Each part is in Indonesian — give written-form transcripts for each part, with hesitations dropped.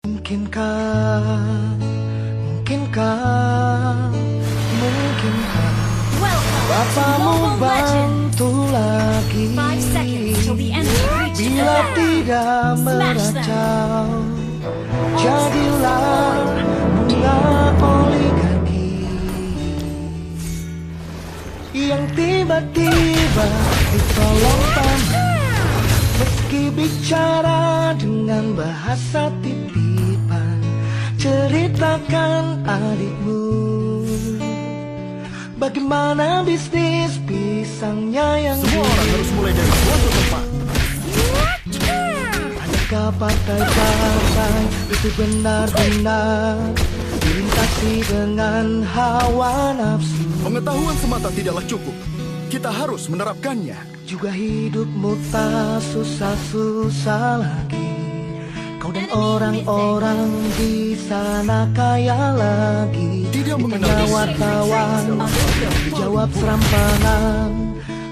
Mungkinkah Bapamu bantu lagi bila tidak meracau, jadilah bunga oligarki yang tiba-tiba ditolong paman, meski bicara dengan bahasa titipan. Ceritakan adikmu bagaimana bisnis pisangnya yang semua orang harus mulai dari suatu tempat. Adakah partai-partai itu benar-benar dilintasi dengan hawa nafsu? Pengetahuan semata tidaklah cukup. Kita harus menerapkannya. Juga hidupmu tak susah-susah lagi. Kau dan orang-orang di sana kaya lagi. Ditanya wartawan, dijawab serampangan.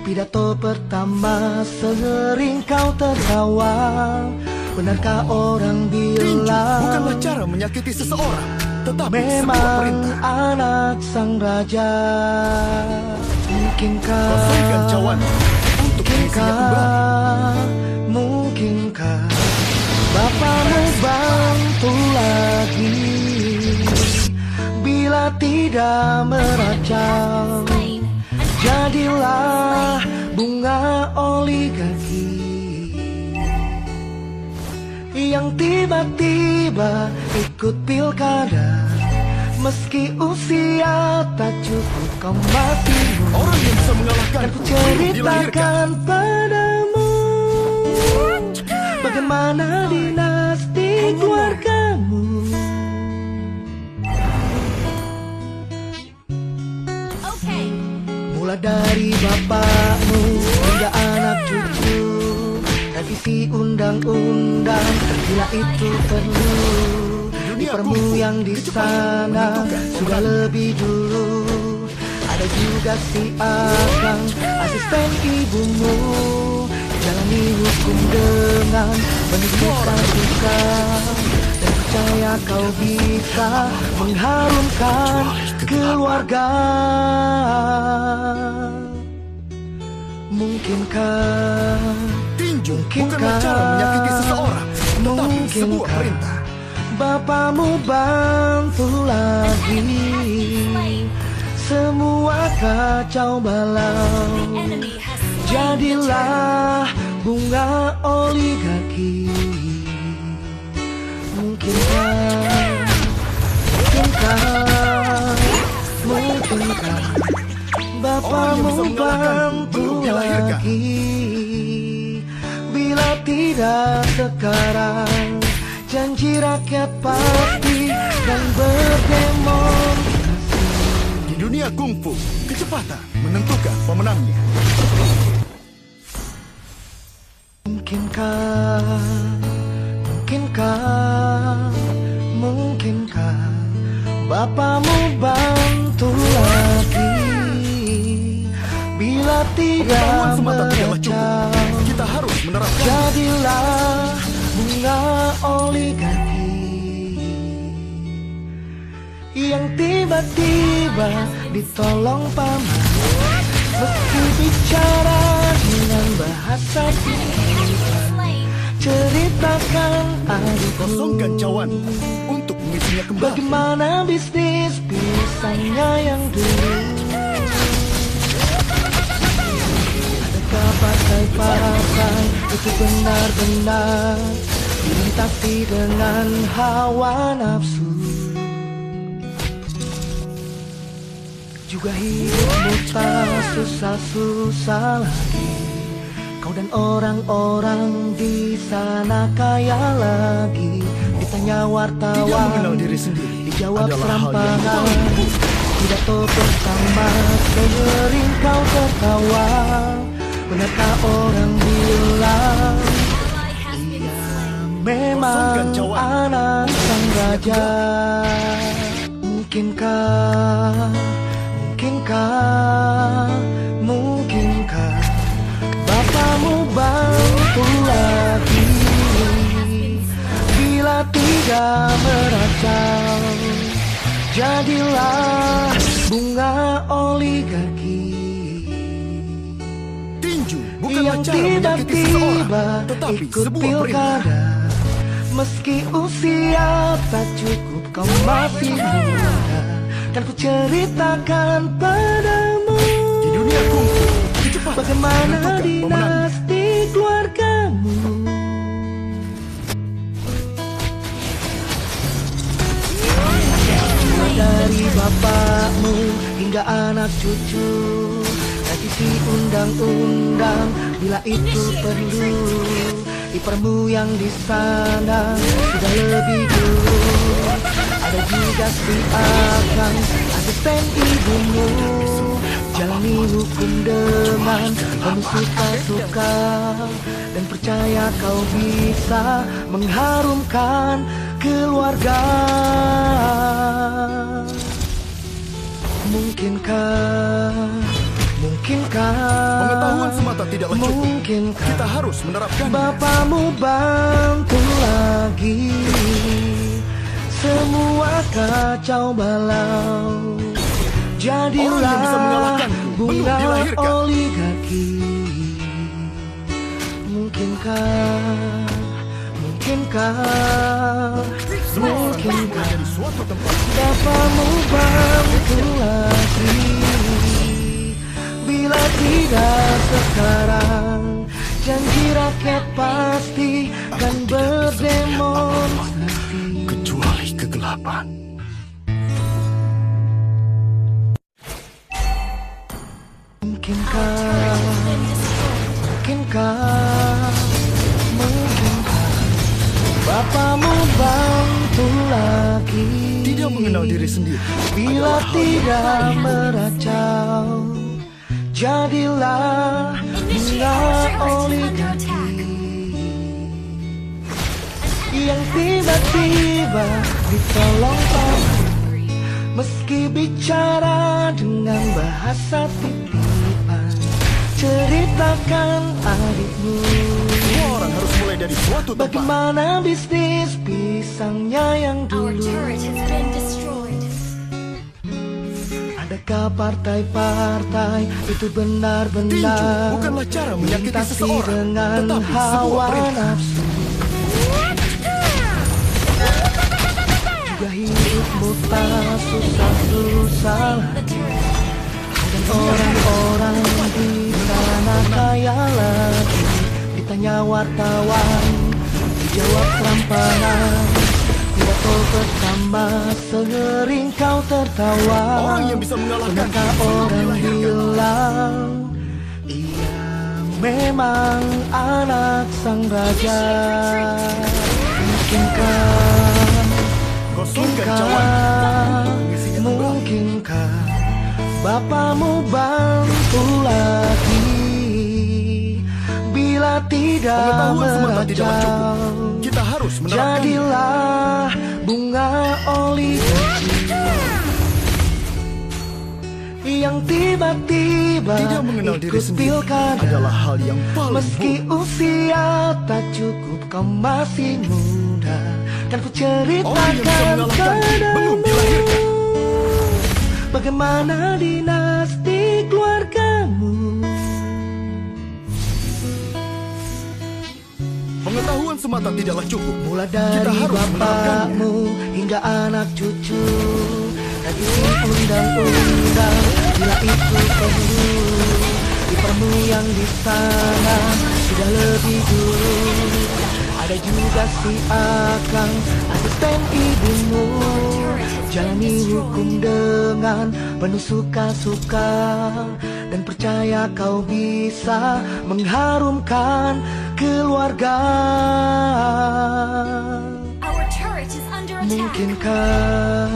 Pidato pertama sering kau tertawa. Benarkah orang Tinju bilang bukanlah cara menyakiti seseorang, tetapi sebuah memang perintah. anak sang raja? Mungkinkah Kosongkan cawan untuk mengisinya kembali. Mungkinkah Bapamu bantu lagi bila tidak meracau, jadilah bunga oligarki yang tiba-tiba ikut pilkada, meski usia tak cukup kau masih muda. Orang yang bisa mengalahkan Ku ceritakan padamu bagaimana dinasti keluargamu. Mulai dari bapakmu hingga anak cucu, revisi undang-undang bila itu perlu. Iparmu yang di sana sudah lebih dulu. Ada juga si Akang, asisten ibumu, jalani hukum dengan penuh suka, dan percaya kau bisa mengharumkan keluarga. Mungkinkah tinju bukanlah cara menyakiti seseorang, tetapi sebuah perintah. Bapamu bantu lagi semua kacau balau, jadilah bunga oligarki. Mungkinkah Bapamu bantu lagi bila tidak sekarang, janji rakyat pasti dan berdemonstrasi. Di dunia kungfu, kecepatan menentukan pemenangnya. Mungkinkah Bapamu bantu lagi bila tidak meracau, kita harus menerapkan. jadilah bunga oligarki yang tiba-tiba ditolong paman, meski bicara dengan bahasa titipan. Ceritakan adikmu Kosongkan cawan untuk mengisinya kembali. bagaimana bisnis pisangnya yang dulu. Adakah partai-partai itu benar-benar dilintasi dengan hawa nafsu? Juga hidupmu tak susah-susah lagi. Kau dan orang-orang di sana kaya lagi. Ditanya Tidak wartawan, mengenal diri sendiri dijawab adalah hal yang serampangan. paling Pidato pertama sering kau tertawa. Benarkah orang bilang ia memang anak sang raja? Mungkinkah Bapamu bantu lagi bila tidak tidak meracau, jadilah bunga oligarki Tinju bukanlah yang cara menyakiti seseorang, tiba-tiba tetapi ikut sebuah perintah. pilkada. Meski usia tak cukup, kau masih muda, kan ku ceritakan padamu Di dunia kungfu, kecepatan bagaimana menentukan pemenangnya. dinasti keluargamu. Mulai dari bapakmu hingga anak cucu, revisi undang-undang bila itu perlu. Iparmu yang di sana sudah lebih dulu. Ada juga si Akang, asisten ibumu. Jalani hukum dengan penuh suka-suka, dan percaya kau bisa mengharumkan keluarga. Mungkinkah Pengetahuan semata tidaklah cukup. mungkinkah Kita harus menerapkannya. Bapamu bantu lagi semua kacau balau, Orang yang bisa jadilah mengalahkanku belum bunga dilahirkan. oligarki. Mungkinkah Semua orang berada di suatu tempat. Bapamu bantu lagi, bila tidak sekarang, janji rakyat pasti kan berdemonstrasi. Kecuali kegelapan. Mungkinkah Bapamu bantu lagi, Tidak mengenal diri sendiri bila adalah hal tidak meracau, jadilah bunga oligarki yang tiba-tiba ditolong pamrih, meski bicara dengan bahasa titipan. Ceritakan adikmu Semua orang harus mulai dari suatu tempat. bagaimana bisnis pisangnya yang Our dulu. turret has been destroyed. Adakah partai-partai itu Tinju benar-benar bukanlah cara menyakiti melintasi seseorang, dengan tetapi sebuah hawa perintah. nafsu? Juga hidupmu tak susah-susah, The turret. dan orang-orang di sana kaya lagi. Ditanya wartawan, dijawab serampangan. Pidato pertama sering kau tertawa. Orang yang bisa mengalahkan Pernahkah orang bilang ia memang anak sang raja? Kosongkan cawan. Mungkinkah Bapamu bantu lagi, bila tidak Pengetahuan semata tidaklah cukup. meracau, Kita harus menerapkannya. jadilah bunga oligarki yang tiba-tiba Tidak mengenal diri ikut sendiri pilkada. adalah hal yang paling Meski buruk. usia tak cukup, kau masih muda, kan ku Orang yang bisa ceritakan mengalahkanku belum padamu dilahirkan. bagaimana dinasti keluargamu. Pengetahuan semata tidaklah cukup. Mulai Kita dari harus menerapkannya. bapakmu hingga anak cucu, revisi undang-undang bila itu perlu. Iparmu yang di sana sudah lebih dulu. Ada juga si Akang, asisten ibumu. Jalani hukum dengan penuh suka-suka, dan percaya kau bisa mengharumkan keluarga. Our turret is under attack. Mungkinkah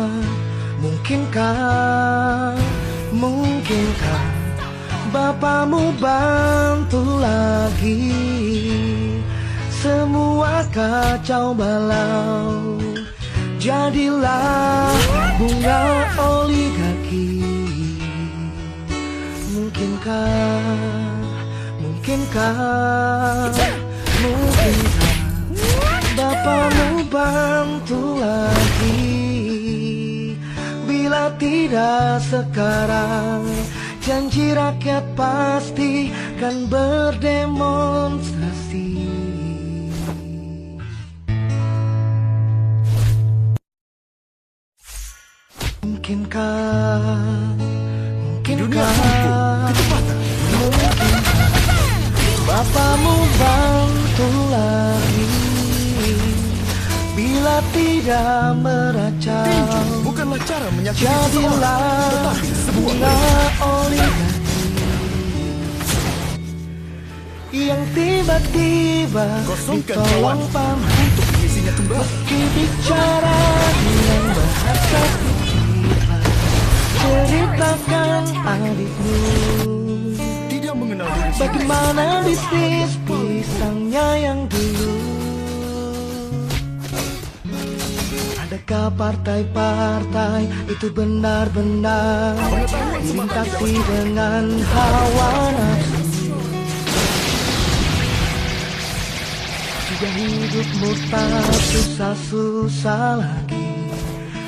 Bapamu bantu lagi semua kacau balau, jadilah bunga oligarki. Mungkinkah Bapamu bantu lagi. Bila tidak sekarang, janji rakyat pasti kan berdemonstrasi. Mungkinkah Bapamu bantu lagi. Bila tidak meracau, Tinju bukanlah cara menyakiti seseorang, jadilah tetapi sebuah bunga oligarki yang tiba-tiba Kosongkan ditolong cawan paman untuk mengisinya kembali. meski bicara dengan bahasa pikiran. Ceritakan adikmu Tidak mengenal diri sendiri. bagaimana bisnis pisangnya yang dulu. Adakah partai-partai itu benar-benar dilintasi dengan hawa nafsu? Juga hidupmu tak susah-susah lagi.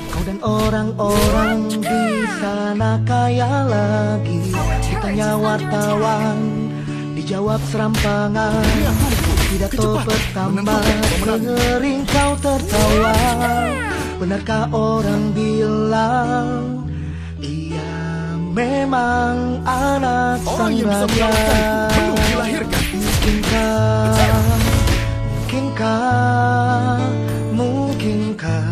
Kau dan orang-orang di sana kaya lagi. Ditanya wartawan, dijawab serampangan. Pidato pertama mengering kau tertawa. Benarkah orang bilang ia memang anak Orang sang yang bisa raja? mengalahkanku belum dilahirkan. Mungkinkah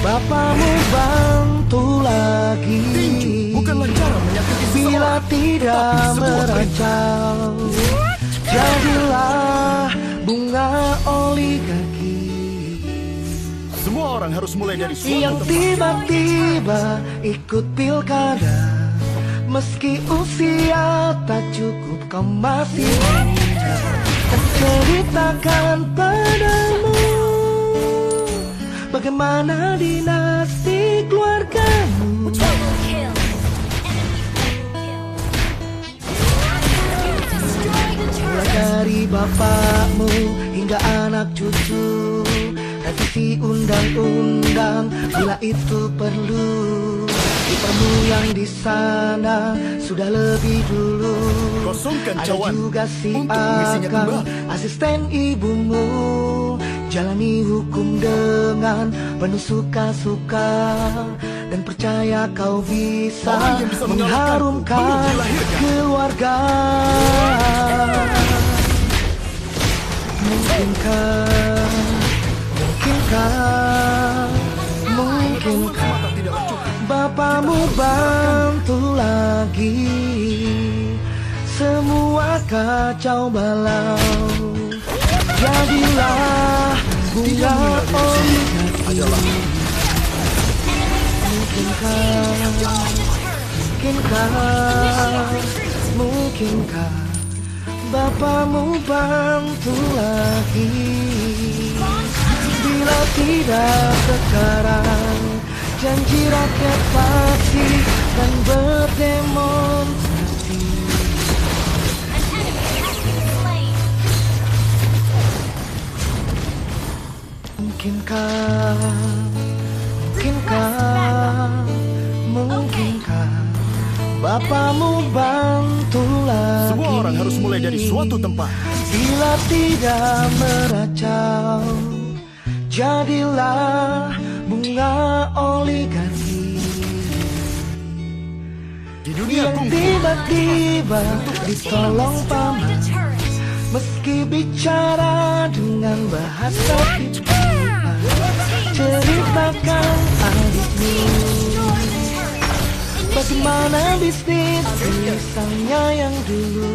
Bapamu bantu lagi. Tinju bukanlah cara menyakiti Bila seseorang, tidak tetapi sebuah meracau, jadilah bunga oligarki Semua orang harus mulai dari suatu yang tempat. tiba-tiba ikut pilkada. Meski usia tak cukup, kau masih muda. Dan ceritakan padamu bagaimana dinasti keluargamu. Double kill. Enemy kill. Destroy the Mulai turret. dari bapakmu hingga anak cucu, revisi undang-undang bila itu perlu. Iparmu yang di sana sudah lebih dulu. Kosongkan Ada cawan juga si untuk mengisinya Akang, kembali. asisten ibumu. Jalani hukum dengan penuh suka-suka dan percaya kau bisa Orang yang bisa mengalahkanku mengharumkan belum dilahirkan. keluarga. Mungkinkah Mata tidaklah cukup. Bapamu bantu lagi. Semua kacau balau, jadilah bunga oligarki. Adalah Mungkinkah Bapamu bantu lagi. Bila tidak sekarang, janji rakyat pasti kan berdemonstrasi. An enemy has been slain. Mungkinkah Bapamu bantu lagi. semua orang harus mulai dari suatu tempat. Bila tidak meracau, jadilah bunga oligarki Di dunia yang kungfu, tiba-tiba ditolong Destroy paman. the turret. Meski bicara dengan bahasa pikiran. Ceritakan adikmu bagaimana bisnis pisangnya yang dulu.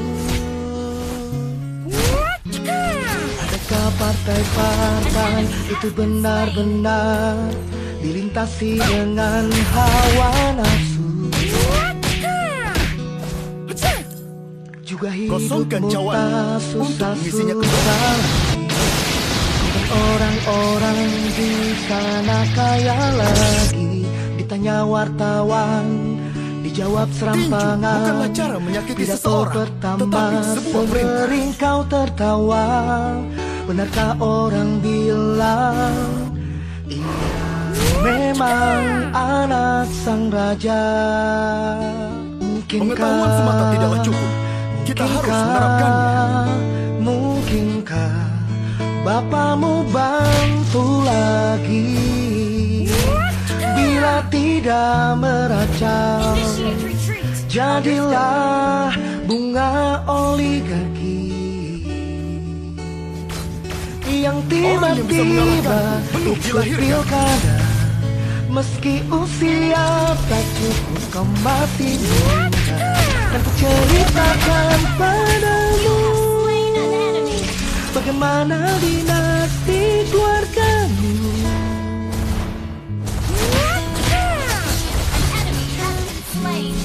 Adakah partai-partai itu benar-benar dilintasi dengan hawa nafsu? Juga Kosongkan hidupmu cawan tak untuk mengisinya kembali. susah-susah. Dan orang-orang di sana kaya lagi. Ditanya wartawan, dijawab serampangan. bukanlah cara menyakiti Pidato seseorang, pertama tetapi sebuah perintah. sembering kau tertawa. Benarkah orang bilang ia memang anak sang raja? Pengetahuan semata tidaklah cukup. Kita harus menerapkannya. Mungkinkah bapamu bantu lagi bila tidak meracau? Initiate retreat. Jadilah bunga oligarki yang tiba-tiba ikut pilkada. Meski usia tak cukup kau mati muda, kan ku ceritakan padamu Slain an enemy. bagaimana dinasti keluargamu. Enemy has been slain.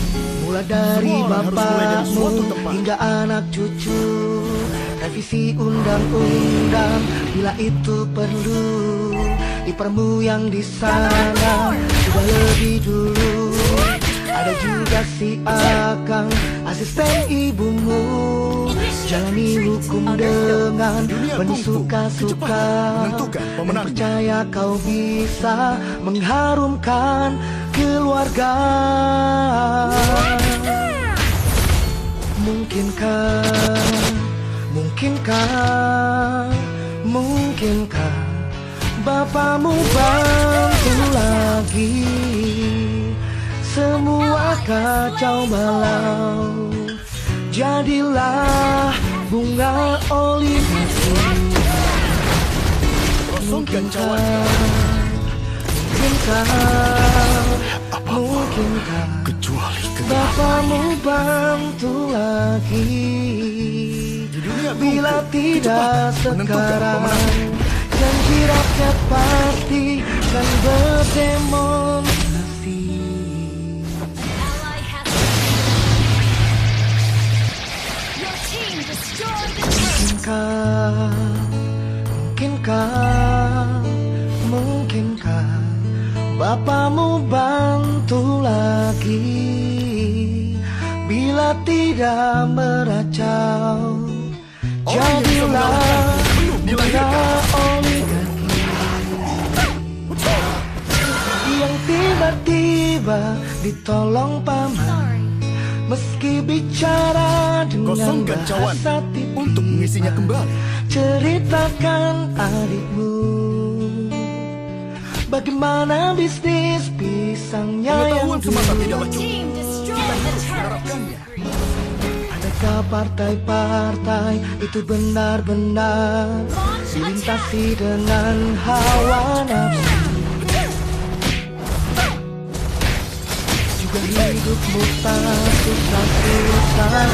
Mulai dari Semua orang harus mulai dari bapakmu suatu tempat. hingga anak cucu, revisi undang-undang bila itu perlu. Iparmu yang di sana sudah lebih dulu. Ada juga si Akang, asisten ibumu. Jalani hukum dengan penuh suka-suka, dan percaya kau bisa mengharumkan keluarga. Mungkinkah bapamu bantu lagi semua kacau balau? Jadilah bunga oligarki. Kosongkan cawan. Mungkinkah Kecuali bapamu bantu lagi bila tidak sekarang? Janji rakyat pasti kan berdemonstrasi. Ally has Your team destroyed the turret. Mungkinkah bapamu bantu lagi bila tidak meracau? Jadilah bunga oligarki yang tiba-tiba ditolong paman. Sorry. Meski bicara dengan Kosongkan cawan bahasa titipan, untuk mengisinya kembali. ceritakan adikmu bagaimana bisnis pisangnya yang Pengetahuan semata dulu. tidaklah cukup. Team destroyed the turret. Adakah partai-partai itu benar-benar Launch dilintasi dengan hawa nafsu? Juga hidupmu tak susah-susah.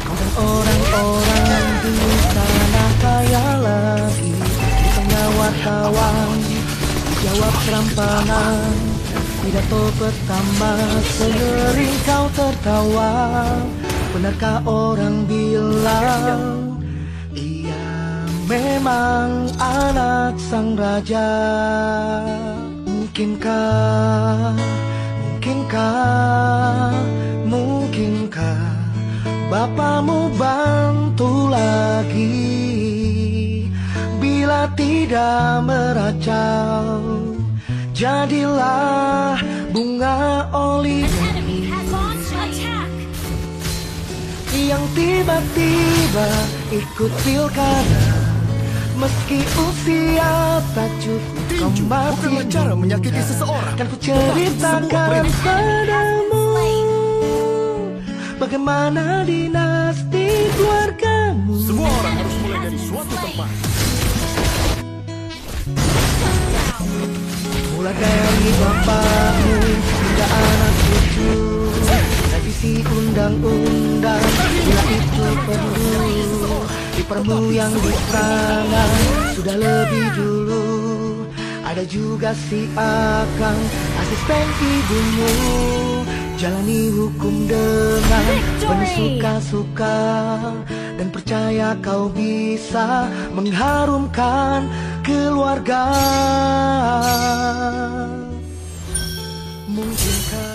Kau dan orang-orang di sana kaya lagi. Di tengah wartawan jawab serampangan. Pidato pertama sering kau tertawa. Benarkah orang bilang ia memang anak sang raja? Mungkinkah bapamu bantu lagi bila tidak meracau? Jadilah bunga oligarki Enemy has launched attack. yang tiba-tiba ikut pilkada. Meski usia tak cukup kau Tinju masih bukanlah cara menyakiti muda. seseorang. Kan ku ceritakan padamu bagaimana dinasti keluargamu. Semua orang harus mulai dari suatu tempat. Mulai dari bapakmu hingga anak cucu, revisi undang-undang bila itu perlu. Iparmu yang diserangan sudah lebih dulu. Ada juga si Akang, asisten ibumu. Jalani hukum dengan penuh suka-suka, dan percaya kau bisa mengharumkan keluarga. Mungkinkah